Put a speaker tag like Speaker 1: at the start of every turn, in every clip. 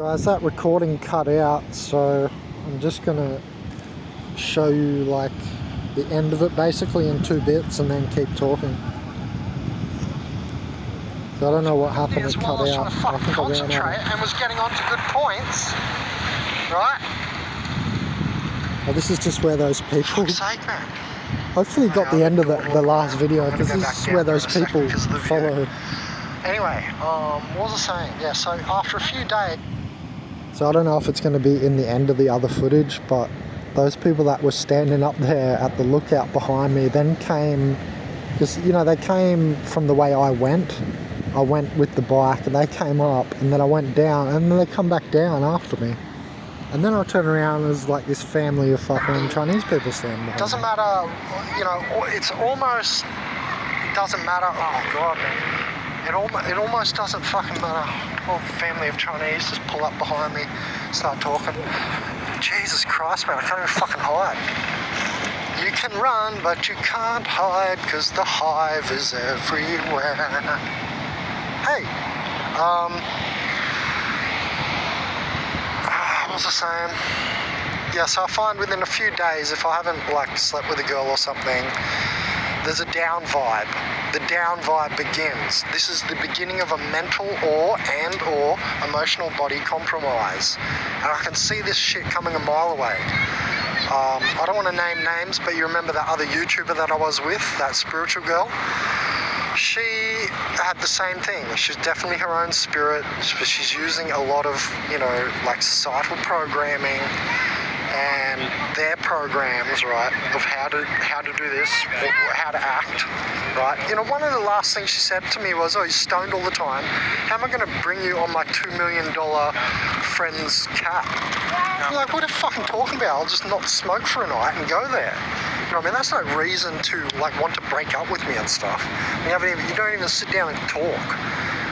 Speaker 1: Guys, that recording cut out, so I'm just gonna show you like the end of it basically in 2 bits and then keep talking. So I don't know what happened, it cut out.
Speaker 2: I was trying to concentrate and was getting onto good points, right?
Speaker 1: Oh, this is just where those people...
Speaker 2: For fuck's sake, man.
Speaker 1: Hopefully you got the end of the last video, because this is where those people follow.
Speaker 2: Anyway, what was I saying? Yeah, so after a few days...
Speaker 1: So I don't know if it's going to be in the end of the other footage, but those people that were standing up there at the lookout behind me then came, because, you know, they came from the way I went. I went with the bike and they came up and then I went down and then they come back down after me. And then I turn around and there's like this family of fucking Chinese people standing there.
Speaker 2: Doesn't matter, you know, it's almost, it doesn't matter, oh God, man. It almost doesn't fucking matter. Oh, family of Chinese just pull up behind me, start talking. Jesus Christ, man, I can't even fucking hide. You can run, but you can't hide, because the hive is everywhere. Hey, what was I saying? Yeah, so I find within a few days, if I haven't like slept with a girl or something, there's a down vibe. The down vibe begins. This is the beginning of a mental or emotional body compromise. And I can see this shit coming a mile away. I don't want to name names, but you remember that other YouTuber that I was with, that spiritual girl? She had the same thing. She's definitely her own spirit, but she's using a lot of, you know, like societal programming and their programs, right, of how to do this, or how to act, right? You know, one of the last things she said to me was, oh, you're stoned all the time. How am I going to bring you on my $2 million friend's cab? I'm like, what are you fucking talking about? I'll just not smoke for a night and go there. You know what I mean? That's no reason to, like, want to break up with me and stuff. You don't even sit down and talk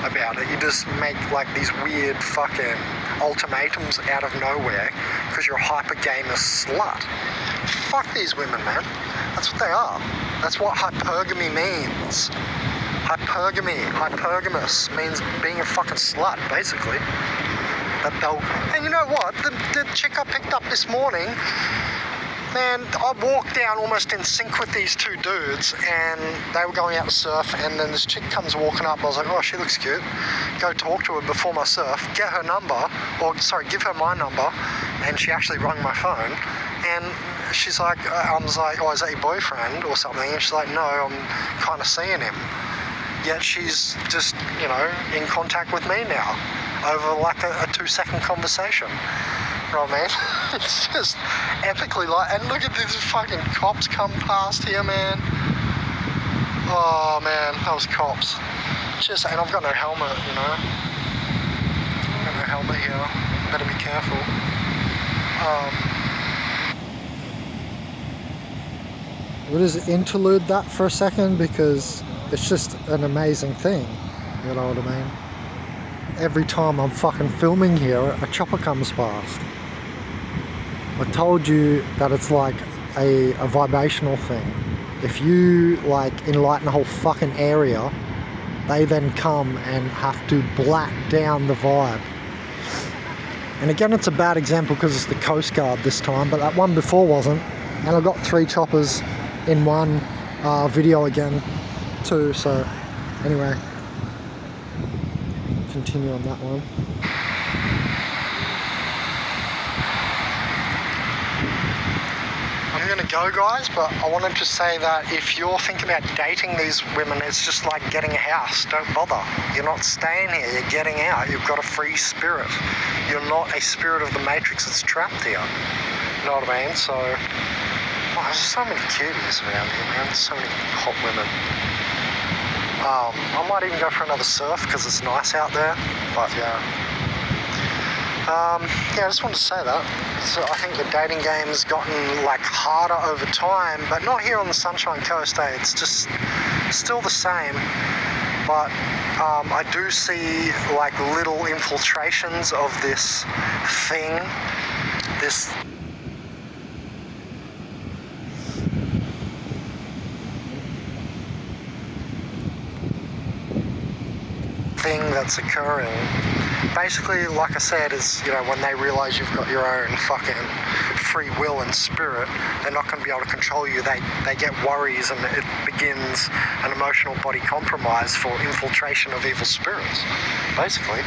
Speaker 2: about it. You just make, like, these weird fucking ultimatums out of nowhere because you're a hypergamous slut. Fuck these women, man. That's what they are. That's what hypergamy means. Hypergamous means being a fucking slut, basically. And you know what? The chick I picked up this morning, man, I walked down almost in sync with these two dudes and they were going out to surf, and then this chick comes walking up. I was like, oh, she looks cute. Go talk to her before my surf, get her number, give her my number, and she actually rang my phone. And she's like, I was like, oh, is that your boyfriend or something? And she's like, no, I'm kind of seeing him. Yet she's just, you know, in contact with me now over like a 2-second conversation. You know what I mean? It's just epically like, and look at these fucking cops come past here, man. Oh man, those cops. And I've got no helmet, you know. I've got no helmet here. Better be careful.
Speaker 1: We'll just interlude that for a second because it's just an amazing thing. You know what I mean? Every time I'm fucking filming here, a chopper comes past. I told you that it's like a vibrational thing. If you like enlighten the whole fucking area, they then come and have to black down the vibe. And again, it's a bad example because it's the Coast Guard this time, but that one before wasn't. And I got 3 choppers in one video again too, so anyway, continue on that one.
Speaker 2: I'm gonna go, guys, but I wanted to say that if you're thinking about dating these women, it's just like getting a house. Don't bother. You're not staying here, you're getting out. You've got a free spirit. You're not a spirit of the Matrix that's trapped here. You know what I mean? So, oh, there's so many cuties around here, man. There's so many hot women. I might even go for another surf because it's nice out there, but yeah. Yeah, I just wanted to say that. So I think the dating game has gotten like harder over time, but not here on the Sunshine Coast, eh? It's just still the same. But I do see like little infiltrations of this thing, that's occurring Basically, like I said, is, you know, when they realise you've got your own fucking free will and spirit, they're not going to be able to control you. They get worries, and it begins an emotional body compromise for infiltration of evil spirits, basically.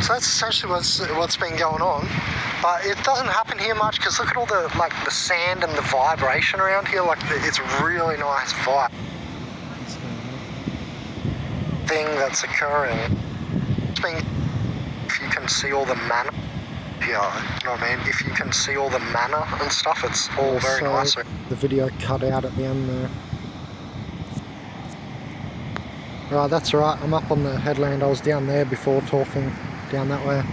Speaker 2: So that's essentially what's been going on. But it doesn't happen here much, because look at all the, like, the sand and the vibration around here. Like, it's really nice vibe thing that's occurring. It's been, if you can see all the mana here, you know what I mean? If you can see all the mana and stuff, it's all very nice.
Speaker 1: The video cut out at the end there. Right, that's right, I'm up on the headland. I was down there before talking, down that way.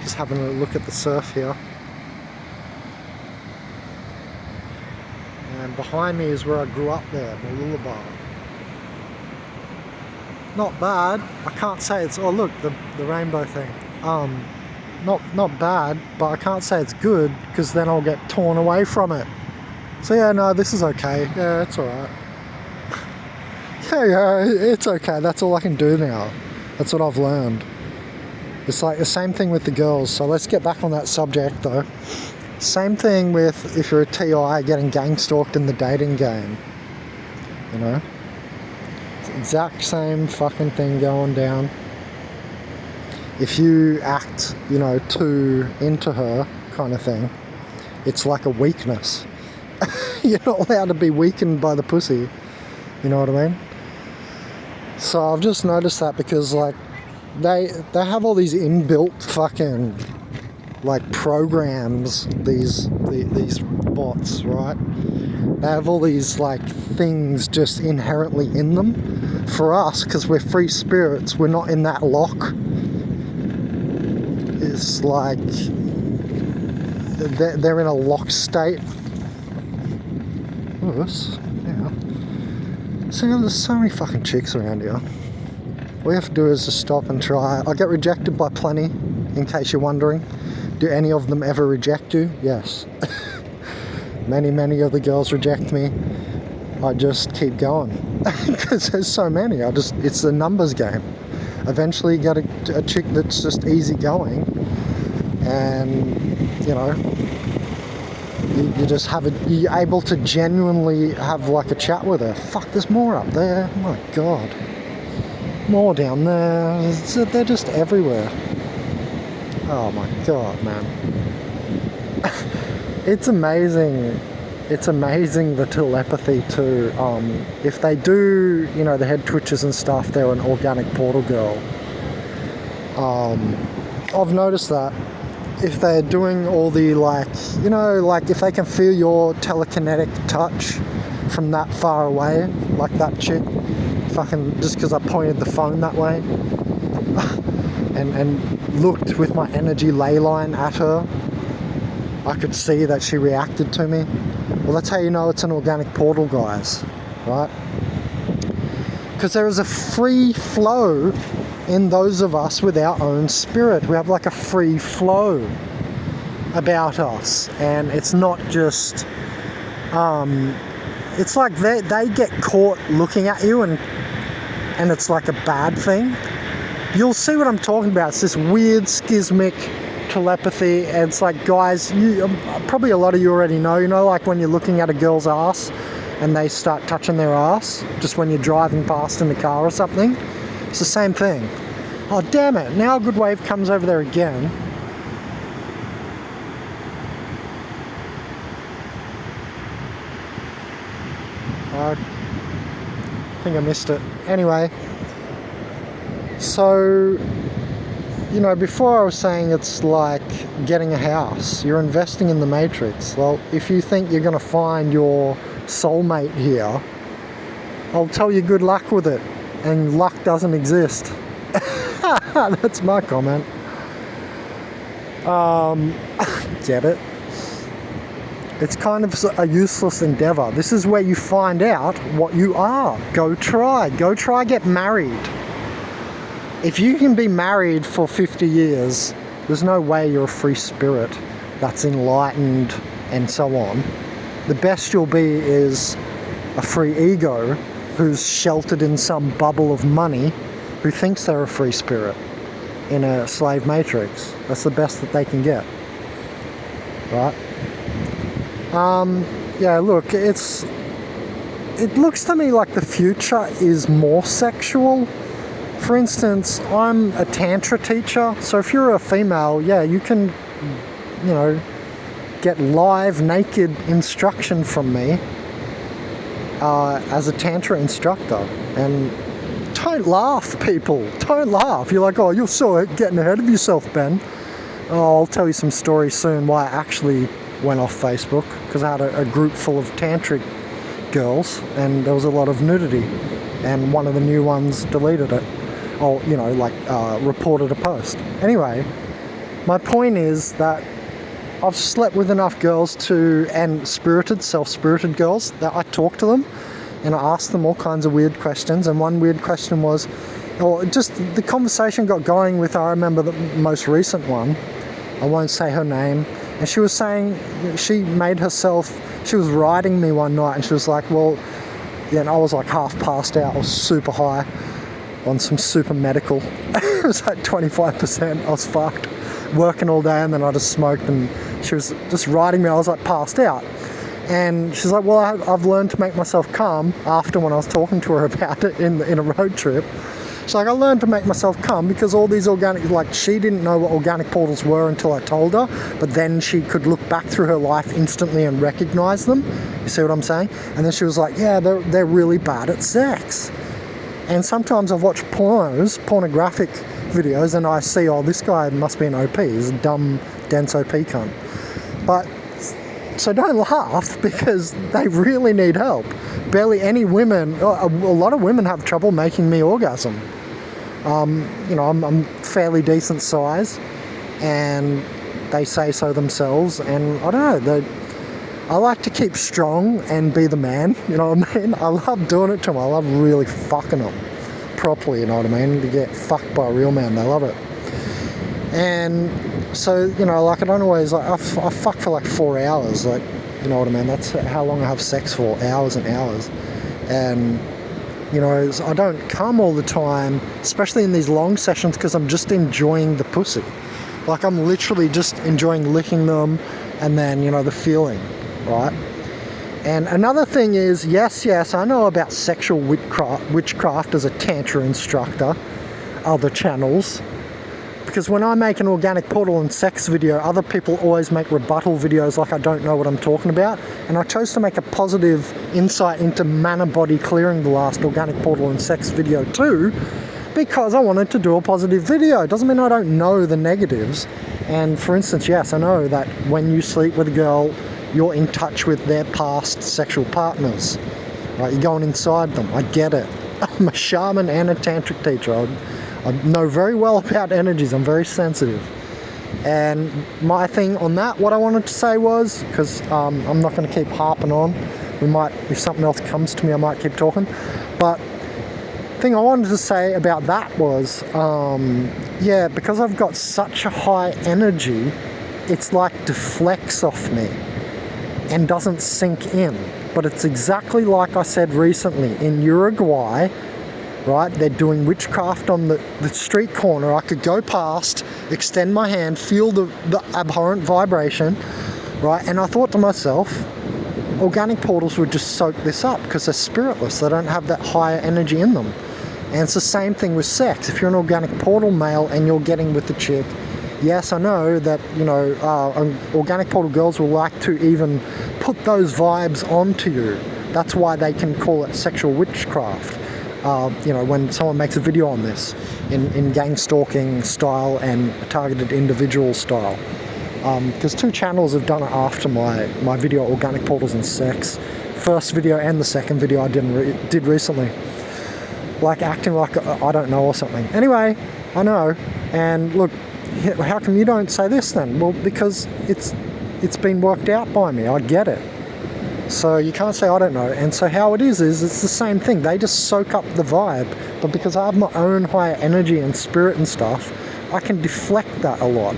Speaker 1: Just having a look at the surf here. And behind me is where I grew up there, Mooloolaba. Not bad. I can't say it's, oh look, the rainbow thing. Not bad, but I can't say it's good, because then I'll get torn away from it. So yeah, no, this is okay. Yeah, it's alright. yeah, it's okay. That's all I can do now. That's what I've learned. It's like the same thing with the girls. So let's get back on that subject though. Same thing with if you're a TI getting gang stalked in the dating game. You know? It's the exact same fucking thing going down. If you act, you know, too into her kind of thing, it's like a weakness. You're not allowed to be weakened by the pussy. You know what I mean? So I've just noticed that, because like they have all these inbuilt fucking like programs, these bots, right? They have all these like things just inherently in them. For us, because we're free spirits, we're not in that lock. It's like they're in a locked state. Oh, yeah. So there's so many fucking chicks around here. All you have to do is just stop and try. I get rejected by plenty, in case you're wondering. Do any of them ever reject you? Yes. Many of the girls reject me. I just keep going. Because there's so many. It's a numbers game. Eventually you get a chick that's just easy going, and you know, you're able to genuinely have like a chat with her. Fuck, there's more up there. Oh my god. More down there. They're just everywhere. Oh my god, man. It's amazing. It's amazing, the telepathy too. If they do, you know, the head twitches and stuff, they're an organic portal girl. I've noticed that. If they're doing all the, like, you know, like if they can feel your telekinetic touch from that far away, like that chick, fucking just because I pointed the phone that way and looked with my energy ley line at her, I could see that she reacted to me. Well, that's how you know it's an organic portal, guys, right? Because there is a free flow in those of us with our own spirit. We have like a free flow about us, and it's not just it's like they get caught looking at you, and it's like a bad thing. You'll see what I'm talking about. It's this weird schismic telepathy, and it's like, guys, probably a lot of you already know, you know, like when you're looking at a girl's ass and they start touching their ass just when you're driving past in the car or something. It's the same thing. Oh damn it, now a good wave comes over there again. I think I missed it. Anyway, so, you know, before I was saying it's like getting a house. You're investing in the Matrix. Well, if you think you're going to find your soulmate here, I'll tell you good luck with it. And luck doesn't exist. That's my comment. Get it? It's kind of a useless endeavor. This is where you find out what you are. Go try get married. If you can be married for 50 years, there's no way you're a free spirit that's enlightened and so on. The best you'll be is a free ego who's sheltered in some bubble of money, who thinks they're a free spirit. in a slave matrix. That's the best that they can get, right? Yeah, look, it looks to me like the future is more sexual. For instance, I'm a tantra teacher, so if you're a female, yeah, you can, you know, get live naked instruction from me as a tantra instructor. And don't laugh, people. Don't laugh. You're like, oh, you're so getting ahead of yourself, Ben. Oh, I'll tell you some stories soon why I actually went off Facebook, because I had a group full of tantric girls and there was a lot of nudity, and one of the new ones deleted it, or, you know, like reported a post. Anyway, my point is that I've slept with enough girls and self-spirited girls, that I talk to them and I ask them all kinds of weird questions. And one weird question was, or just the conversation got going with, I remember the most recent one, I won't say her name, and she was saying she was riding me one night and she was like, well, yeah, and I was like half passed out, I was super high on some super medical. It was like 25%, I was fucked, working all day, and then I just smoked, and she was just riding me, I was like passed out. And she's like, well, I've learned to make myself calm after, when I was talking to her about it in a road trip. She's like, I learned to make myself calm because all these organic, like, she didn't know what organic portals were until I told her, but then she could look back through her life instantly and recognize them. You see what I'm saying? And then she was like, yeah, they're really bad at sex. And sometimes I've watched pornographic videos, and I see, oh, this guy must be an OP. He's a dumb, dense OP cunt. But, so don't laugh, because they really need help. Barely any women, a lot of women have trouble making me orgasm. You know, I'm fairly decent size, and they say so themselves, and I don't know, I like to keep strong and be the man, you know what I mean? I love doing it to them. I love really fucking them properly, you know what I mean? To get fucked by a real man, they love it. And so, you know, like, I don't always, like, I fuck for like 4 hours, like, you know what I mean? That's how long I have sex for, hours and hours. And, you know, I don't come all the time, especially in these long sessions, because I'm just enjoying the pussy. Like, I'm literally just enjoying licking them, and then, you know, the feeling, right? And another thing is, yes, I know about sexual witchcraft as a tantra instructor, other channels. Because when I make an organic portal and sex video, other people always make rebuttal videos like I don't know what I'm talking about. And I chose to make a positive insight into mana body clearing the last organic portal and sex video too, because I wanted to do a positive video. It doesn't mean I don't know the negatives. And for instance, yes, I know that when you sleep with a girl, you're in touch with their past sexual partners. Right? You're going inside them. I get it. I'm a shaman and a tantric teacher. I know very well about energies. I'm very sensitive. And my thing on that, what I wanted to say was, because I'm not going to keep harping on. We might, if something else comes to me, I might keep talking. But the thing I wanted to say about that was, yeah, because I've got such a high energy, it's like deflects off me and doesn't sink in. But it's exactly like I said recently in Uruguay. Right, they're doing witchcraft on the street corner. I could go past, extend my hand, feel the abhorrent vibration, right? And I thought to myself, organic portals would just soak this up because they're spiritless. They don't have that higher energy in them. And it's the same thing with sex. If you're an organic portal male and you're getting with the chick, yes, I know that, you know, organic portal girls will like to even put those vibes onto you. That's why they can call it sexual witchcraft. You know, when someone makes a video on this in gang stalking style and targeted individual style. Because 2 channels have done it after my video, Organic Portals and Sex. First video and the second video I did recently. Like acting like I don't know or something. Anyway, I know. And look, how come you don't say this then? Well, because it's been worked out by me. I get it. So you can't say I don't know. And so how it is it's the same thing. They just soak up the vibe. But because I have my own higher energy and spirit and stuff, I can deflect that a lot.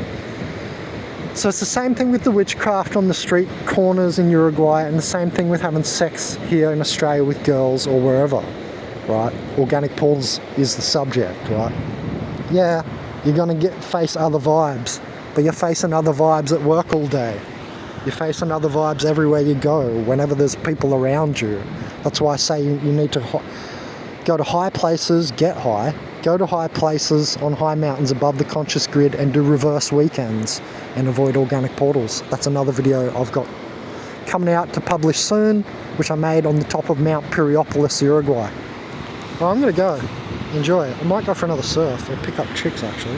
Speaker 1: So it's the same thing with the witchcraft on the street corners in Uruguay, and the same thing with having sex here in Australia with girls or wherever, right? Organic portals is the subject, right? Yeah,
Speaker 2: You're going to face other vibes, but you're facing other vibes at work all day. You're facing other vibes everywhere you go, whenever there's people around you. That's why I say you need to go to high places, get high. Go to high places on high mountains above the conscious grid and do reverse weekends and avoid organic portals. That's another video I've got coming out to publish soon, which I made on the top of Mount Piriapolis, Uruguay. Well, I'm going to go. Enjoy it. I might go for another surf or pick up chicks, actually.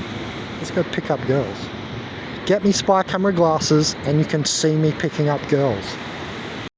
Speaker 2: Let's go pick up girls. Get me spy camera glasses and you can see me picking up girls.